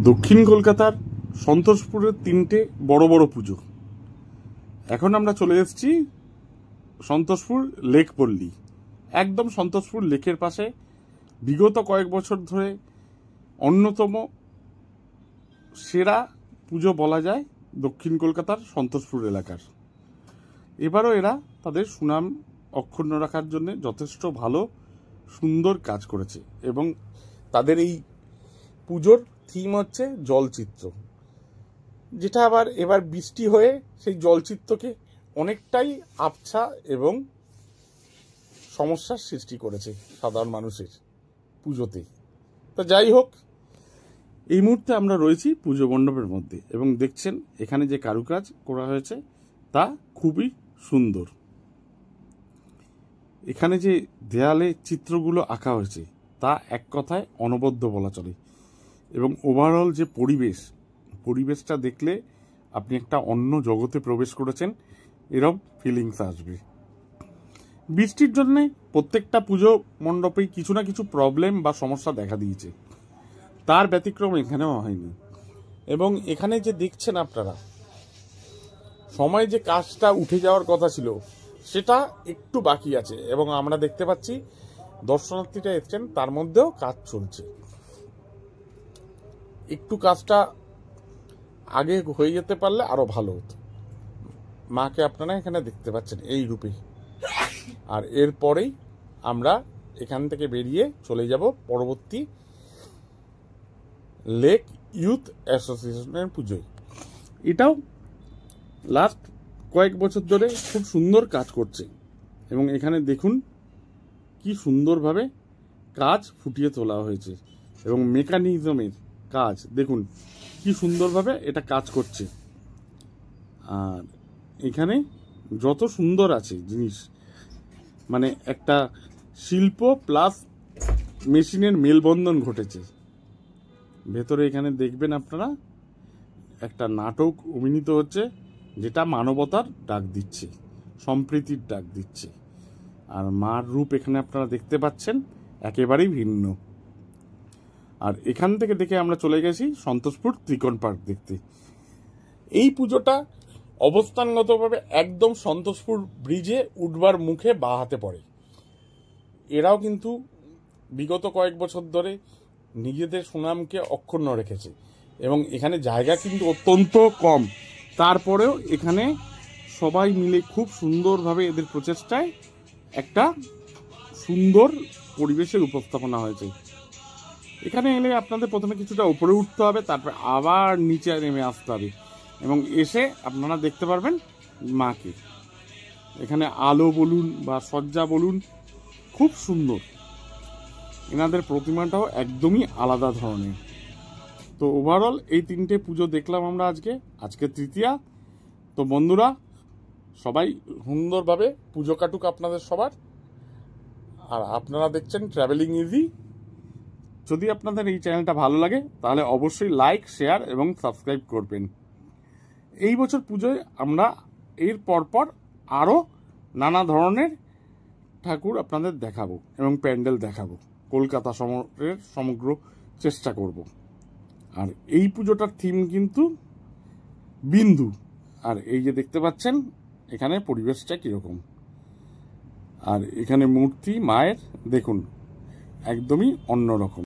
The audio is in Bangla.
দক্ষিণ কলকাতার সন্তোষপুরের তিনটে বড় বড় পুজো। এখন আমরা চলে এসেছি সন্তোষপুর লেক পল্লী, একদম সন্তোষপুর লেকের পাশে। বিগত কয়েক বছর ধরে অন্যতম সেরা পুজো বলা যায় দক্ষিণ কলকাতার সন্তোষপুর এলাকার। এবারও এরা তাদের সুনাম অক্ষুণ্ণ রাখার জন্য যথেষ্ট ভালো সুন্দর কাজ করেছে এবং তাদের এই পুজোর থিম হচ্ছে জলচিত্র, যেটা আবার এবার বৃষ্টি হয়ে সেই জলচিত্রকে অনেকটাই আবছা এবং সমস্যার সৃষ্টি করেছে সাধারণ মানুষের পুজোতে। তো যাই হোক, এই মুহূর্তে আমরা রয়েছি পুজো মণ্ডপের মধ্যে এবং দেখছেন এখানে যে কারুকাজ করা হয়েছে তা খুবই সুন্দর। এখানে যে দেয়ালে চিত্রগুলো আঁকা হয়েছে তা এক কথায় অনবদ্য বলা চলে এবং ওভারঅল যে পরিবেশটা দেখলে আপনি একটা অন্য জগতে প্রবেশ করেছেন এরকম ফিলিংস আসবে। বৃষ্টির জন্যে প্রত্যেকটা পুজো মণ্ডপেই কিছু না কিছু প্রবলেম বা সমস্যা দেখা দিয়েছে, তার ব্যতিক্রম এখানেও হয়নি। এবং এখানে যে দেখছেন আপনারা, সময় যে কাজটা উঠে যাওয়ার কথা ছিল সেটা একটু বাকি আছে এবং আমরা দেখতে পাচ্ছি দর্শনার্থীরা এসছেন, তার মধ্যেও কাজ চলছে। একটু কাজটা আগে হয়ে যেতে পারলে আরো ভালো হতো। মাকে আপনারা এখানে দেখতে পাচ্ছেন এই রূপে। আর এরপরেই আমরা এখান থেকে বেরিয়ে চলে যাব পরবর্তী লেক ইউথ অ্যাসোসিয়েশনের পুজোয়। এটাও লাস্ট কয়েক বছর ধরে খুব সুন্দর কাজ করছে এবং এখানে দেখুন কি সুন্দরভাবে কাজ ফুটিয়ে তোলা হয়েছে এবং মেকানিজমের কাজ দেখুন কি সুন্দরভাবে এটা কাজ করছে। আর এখানে যত সুন্দর আছে জিনিস, মানে একটা শিল্প প্লাস মেশিনের মেলবন্ধন ঘটেছে। ভেতরে এখানে দেখবেন আপনারা একটা নাটক অভিনীত হচ্ছে, যেটা মানবতার ডাক দিচ্ছে, সম্প্রীতির ডাক দিচ্ছে। আর মার রূপ এখানে আপনারা দেখতে পাচ্ছেন একেবারেই ভিন্ন। আর এখান থেকে দেখে আমরা চলে গেছি সন্তোষপুর ত্রিকোণ পার্ক দেখতে। এই পুজোটা অবস্থানগতভাবে একদম সন্তোষপুর ব্রিজে উঠবার মুখে বাঁ হাতে পড়ে। এরাও কিন্তু বিগত কয়েক বছর ধরে নিজেদের সুনামকে অক্ষুণ্ণ রেখেছে এবং এখানে জায়গা কিন্তু অত্যন্ত কম, তারপরেও এখানে সবাই মিলে খুব সুন্দরভাবে এদের প্রচেষ্টায় একটা সুন্দর পরিবেশের উপস্থাপনা হয়েছে। এখানে এলে আপনাদের প্রথমে কিছুটা উপরে উঠতে হবে, তারপর আবার নিচে নেমে আসতে হবে এবং এসে আপনারা দেখতে পারবেন মাকে। এখানে আলো বলুন বা সজ্জা বলুন খুব সুন্দর। এনাদের প্রতিমাটাও একদমই আলাদা ধরনের। তো ওভারঅল এই তিনটে পুজো দেখলাম আমরা আজকে তৃতীয়া। তো বন্ধুরা, সবাই সুন্দরভাবে পুজো কাটুক আপনাদের সবার। আর আপনারা দেখছেন ট্রাভেলিং ইজি। যদি আপনাদের এই চ্যানেলটা ভালো লাগে তাহলে অবশ্যই লাইক, শেয়ার এবং সাবস্ক্রাইব করবেন। এই বছর পুজোয় আমরা এর পরপর আরও নানা ধরনের ঠাকুর আপনাদের দেখাবো এবং প্যান্ডেল দেখাবো, কলকাতা শহরের সমগ্র চেষ্টা করব। আর এই পুজোটার থিম কিন্তু বিন্দু। আর এই যে দেখতে পাচ্ছেন এখানে পরিবেশটা কীরকম, আর এখানে মূর্তি মায়ের দেখুন একদমই অন্যরকম।